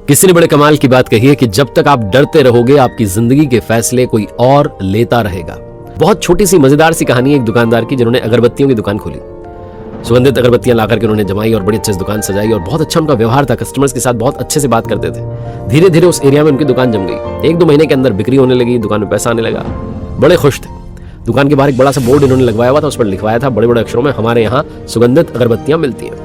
किसी ने बड़े कमाल की बात कही है कि जब तक आप डरते रहोगे आपकी जिंदगी के फैसले कोई और लेता रहेगा। बहुत छोटी सी मजेदार सी कहानी है एक दुकानदार की जिन्होंने अगरबत्तियों की दुकान खोली। सुगंधित अगरबत्तियां लाकर के उन्होंने जमाई और बड़ी अच्छे से दुकान सजाई और बहुत अच्छा उनका व्यवहार था, कस्टमर्स के साथ बहुत अच्छे से बात करते थे। धीरे धीरे उस एरिया में उनकी दुकान जम गई। 1-2 महीने के अंदर बिक्री होने लगी, दुकान में पैसा आने लगा, बड़े खुश थे। दुकान के बाहर एक बड़ा सा बोर्ड इन्होंने लगवाया हुआ था, उस पर लिखवाया था बड़े बड़े अक्षरों में, हमारे यहाँ सुगंधित अगरबत्तियां मिलती हैं।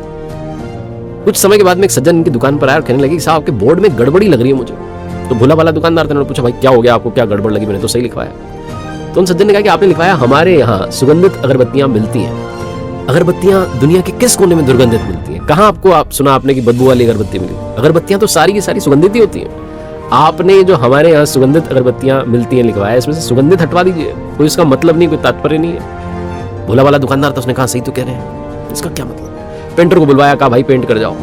कुछ समय के बाद में एक सज्जन इनकी दुकान पर आया और कहने लगे साहब आपके बोर्ड में गड़बड़ी लग रही है मुझे। तो भोला वाला दुकानदार था, उन्होंने पूछा भाई क्या हो गया आपको, क्या गड़बड़ लगी? मैंने तो सही लिखवाया। तो उन सज्जन ने कहा कि आपने लिखवाया हमारे यहाँ सुगंधित अगरबत्तियां मिलती हैं। अगरबत्तियां दुनिया के किस कोने में दुर्गंधित मिलती हैं? कहाँ आपको आप सुना आपने कि बदबू वाली अगरबत्ती मिली? अगरबत्तियां तो सारी की सारी सुगंधित ही होती हैं। आपने जो हमारे यहाँ सुगंधित अगरबत्तियां मिलती हैं लिखवाया, इसमें से सुगंधित हटवा दीजिए, कोई इसका मतलब नहीं, कोई तात्पर्य नहीं है। भोला वाला दुकानदार था, उसने कहा सही तो कह रहे हैं, इसका क्या मतलब? पेंटर को बुलवाया, कहा भाई पेंट कर जाओ।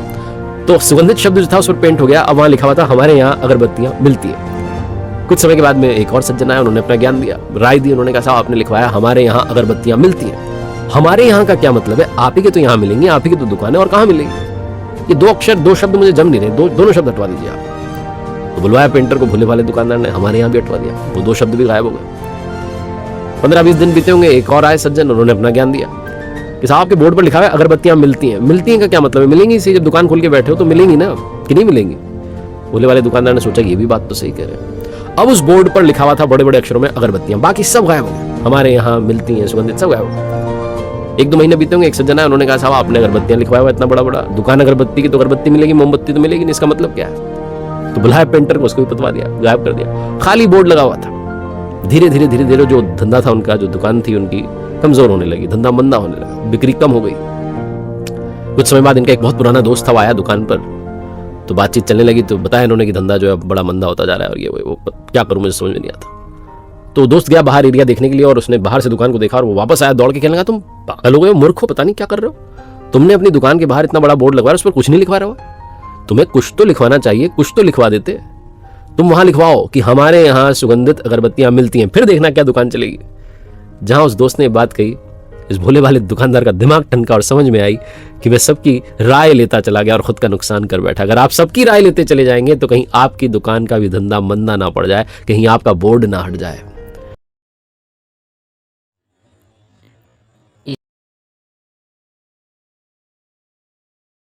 तो सुगंधित शब्द जो था उस पर पेंट हो गया। अब वहां लिखा हुआ था हमारे यहाँ अगरबत्तियां मिलती है। कुछ समय के बाद में एक और सज्जन आया, उन्होंने अपना ज्ञान दिया, राय दी। उन्होंने कहा साहब आपने लिखवाया हमारे यहाँ अगरबत्तियां मिलती हैं। हमारे यहाँ का क्या मतलब है? आप ही के तो यहाँ मिलेंगी, आप ही की तो दुकान है, और कहाँ मिलेगी? ये 2 अक्षर 2 शब्द मुझे जम नहीं रहे, दोनों शब्द हटवा दीजिए आप। तो बुलवाया पेंटर को, भोले वाले दुकानदार ने हमारे यहाँ भी हटवा दिया, वो 2 शब्द भी गायब हो गए। 15-20 दिन बीते होंगे, एक और आए सज्जन, उन्होंने अपना ज्ञान दिया कि साहब के बोर्ड पर लिखा है अगरबत्तियां मिलती हैं। मिलती हैं का क्या मतलब है? मिलेंगी इसी, जब दुकान खोल के बैठे हो तो मिलेंगी ना, कि नहीं मिलेंगी? भोले वाले दुकानदार ने सोचा ये भी बात तो सही कह रहे हैं। अब उस बोर्ड पर लिखा हुआ था बड़े बड़े अक्षरों में अगरबत्तियां, बाकी सब गायब हो गए। हमारे यहाँ मिलती हैं सुगंधित, सब गायब हो गए। 1-2 महीने बीते होंगे, एक सज्जन आया, उन्होंने कहा साहब आपने अगरबत्तियां लिखवाया हुआ इतना बड़ा बड़ा, दुकान अगरबत्ती की तो अगरबत्ती मिलेगी, मोमबत्ती तो मिलेगी नहीं, इसका मतलब क्या है? तो बुलाया पेंटर को, उसको भी पतवा दिया, गायब कर दिया। खाली बोर्ड लगा हुआ था। धीरे धीरे जो धंधा था उनका, जो दुकान थी उनकी, कमजोर होने लगी, धंधा मंदा होने लगा, बिक्री कम हो गई। कुछ समय बाद इनका एक बहुत पुराना दोस्त था, वो आया दुकान पर, तो बातचीत चलने लगी। तो बताया इन्होंने कि धंधा जो है बड़ा मंदा होता जा रहा है और ये वो क्या करूं मुझे समझ में नहीं आता। तो दोस्त गया बाहर एरिया देखने के लिए और उसने बाहर से दुकान को देखा और वो वापस आया दौड़ के, कहने लगा तुम पागल हो गए हो, मूर्ख हो, पता नहीं क्या कर रहे हो? तुमने अपनी दुकान के बाहर इतना बड़ा बोर्ड लगवाया, उस पर कुछ नहीं लिखवा रहे हो। तुम्हें कुछ तो लिखवाना चाहिए, कुछ तो लिखवा देते। तुम वहां लिखवाओ कि हमारे यहाँ सुगंधित अगरबत्तियां मिलती हैं, फिर देखना क्या दुकान चलेगी। जहां उस दोस्त ने बात कही, इस भोले वाले दुकानदार का दिमाग ठनका और समझ में आई कि मैं सबकी राय लेता चला गया और खुद का नुकसान कर बैठा। अगर आप सबकी राय लेते चले जाएंगे तो कहीं आपकी दुकान का भी धंधा मंदा ना पड़ जाए, कहीं आपका बोर्ड ना हट जाए।